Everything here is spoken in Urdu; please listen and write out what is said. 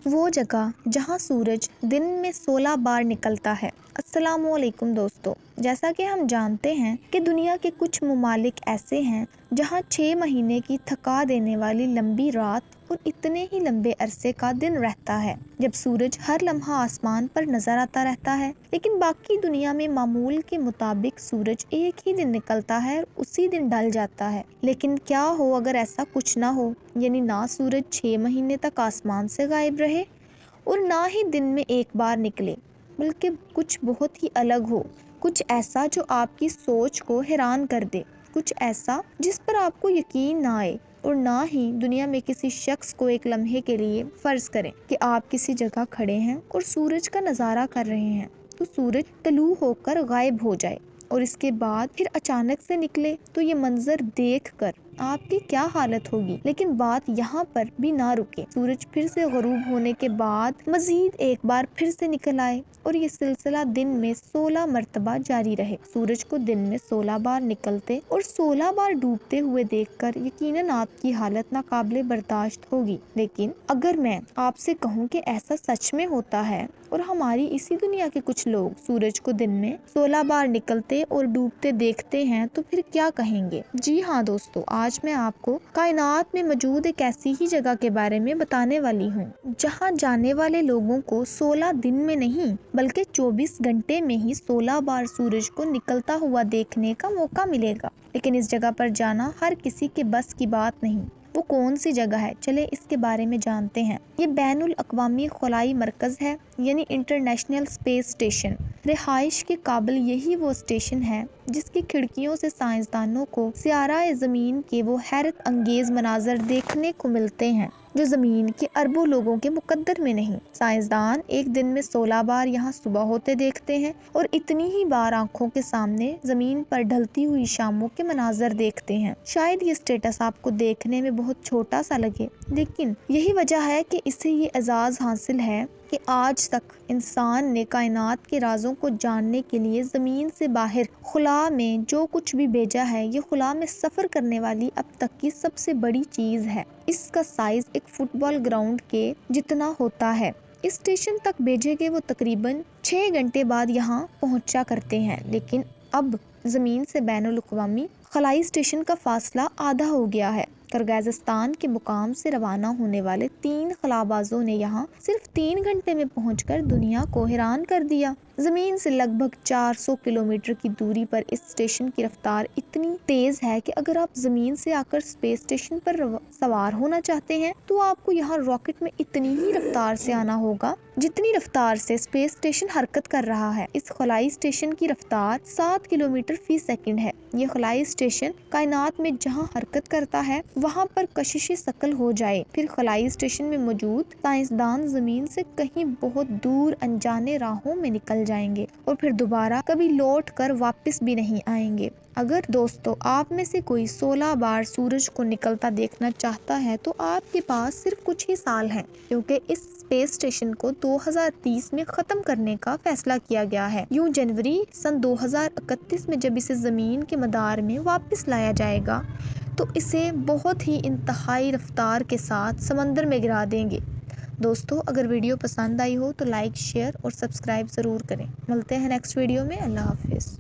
وہ جگہ جہاں سورج دن میں 16 بار نکلتا ہے۔ السلام علیکم دوستو، جیسا کہ ہم جانتے ہیں کہ دنیا کے کچھ ممالک ایسے ہیں جہاں 6 مہینے کی تھکا دینے والی لمبی رات اور اتنے ہی لمبے عرصے کا دن رہتا ہے جب سورج ہر لمحہ آسمان پر نظر آتا رہتا ہے، لیکن باقی دنیا میں معمول کے مطابق سورج ایک ہی دن نکلتا ہے اور اسی دن ڈل جاتا ہے۔ لیکن کیا ہو اگر ایسا کچھ نہ ہو، یعنی نہ سورج 6 مہینے تک آسمان سے غائب رہے اور نہ ہی دن میں ایک بار نکلے، بلکہ کچھ بہت ہی الگ ہو، کچھ ایسا جو آپ کی سوچ کو حیران کر دے، کچھ ایسا جس پر آپ کو یقین نہ آئے اور نہ ہی دنیا میں کسی شخص کو ایک لمحے کے لیے فرض کریں کہ آپ کسی جگہ کھڑے ہیں اور سورج کا نظارہ کر رہے ہیں تو سورج طلوع ہو کر غائب ہو جائے اور اس کے بعد پھر اچانک سے نکلے، تو یہ منظر دیکھ کر آپ کی کیا حالت ہوگی۔ لیکن بات یہاں پر بھی نہ رکے، سورج پھر سے غروب ہونے کے بعد مزید ایک بار پھر سے نکل آئے اور یہ سلسلہ دن میں 16 مرتبہ جاری رہے۔ سورج کو دن میں 16 بار نکلتے اور 16 بار ڈوبتے ہوئے دیکھ کر یقیناً آپ کی حالت ناقابل برداشت ہوگی۔ لیکن اگر میں آپ سے کہوں کہ ایسا سچ میں ہوتا ہے اور ہماری اسی دنیا کے کچھ لوگ سورج کو دن میں 16 بار نکلتے اور ڈوبتے دیکھتے ہیں تو پھر کیا کہیں گے؟ جی ہاں دوستو، آج میں آپ کو کائنات میں موجود ایک ایسی ہی جگہ کے بارے میں بتانے والی ہوں جہاں جانے والے لوگوں کو 16 دن میں نہیں بلکہ 24 گھنٹے میں ہی 16 بار سورج کو نکلتا ہوا دیکھنے کا موقع ملے گا۔ لیکن اس جگہ پر جانا ہر کسی کے بس کی بات نہیں۔ وہ کون سی جگہ ہے، چلے اس کے بارے میں جانتے ہیں۔ یہ بین الاقوامی خلائی مرکز ہے، یعنی انٹرنیشنل اسپیس اسٹیشن۔ رہائش کے قابل یہی وہ اسٹیشن ہے جس کی کھڑکیوں سے سائنسدانوں کو سیارہ زمین کے وہ حیرت انگیز مناظر دیکھنے کو ملتے ہیں جو زمین کے اربوں لوگوں کے مقدر میں نہیں۔ سائنسدان ایک دن میں 16 بار یہاں صبح ہوتے دیکھتے ہیں اور اتنی ہی بار آنکھوں کے سامنے زمین پر ڈھلتی ہوئی شاموں کے مناظر دیکھتے ہیں۔ شاید یہ اسٹیٹس آپ کو دیکھنے میں بہت چھوٹا سا لگے، لیکن یہی وجہ ہے کہ اسے یہ اعزاز حاصل ہے کہ آج تک انسان نے کائنات کے رازوں کو جاننے کے لیے زمین سے باہر خلا میں جو کچھ بھی بھیجا ہے، یہ خلا میں سفر کرنے والی اب تک کی سب سے بڑی چیز ہے۔ اس کا سائز ایک فٹ بال گراؤنڈ کے جتنا ہوتا ہے۔ اس اسٹیشن تک بھیجے گئے وہ تقریباً 6 گھنٹے بعد یہاں پہنچا کرتے ہیں، لیکن اب زمین سے بین الاقوامی خلائی اسٹیشن کا فاصلہ آدھا ہو گیا ہے۔ کرغیزستان کے مقام سے روانہ ہونے والے 3 خلابازوں نے یہاں صرف 3 گھنٹے میں پہنچ کر دنیا کو حیران کر دیا۔ زمین سے لگ بھگ 400 کلومیٹر کی دوری پر اس اسٹیشن کی رفتار اتنی تیز ہے کہ اگر آپ زمین سے آ کر اسپیس اسٹیشن پر سوار ہونا چاہتے ہیں تو آپ کو یہاں راکٹ میں اتنی ہی رفتار سے آنا ہوگا جتنی رفتار سے اسپیس اسٹیشن حرکت کر رہا ہے۔ اس خلائی اسٹیشن کی رفتار 7 کلومیٹر فی سیکنڈ ہے۔ یہ خلائی اسٹیشن کائنات میں جہاں حرکت کرتا ہے وہاں پر کشش ثقل ہو جائے، پھر خلائی اسٹیشن میں موجود سائنسدان زمین سے کہیں بہت دور انجانے راہوں میں نکل جائیں گے اور پھر دوبارہ کبھی لوٹ کر واپس بھی نہیں آئیں گے۔ اگر دوستو آپ میں سے کوئی 16 بار سورج کو نکلتا دیکھنا چاہتا ہے تو آپ کے پاس صرف کچھ ہی سال ہیں، کیونکہ اس اسپیس اسٹیشن کو 2030 میں ختم کرنے کا فیصلہ کیا گیا ہے۔ یوں جنوری سن 2031 میں جب اسے زمین کے مدار میں واپس لایا جائے گا تو اسے بہت ہی انتہائی رفتار کے ساتھ سمندر میں گرا دیں گے۔ دوستو اگر ویڈیو پسند آئی ہو تو لائک، شیئر اور سبسکرائب ضرور کریں۔ ملتے ہیں نیکسٹ ویڈیو میں۔ اللہ حافظ۔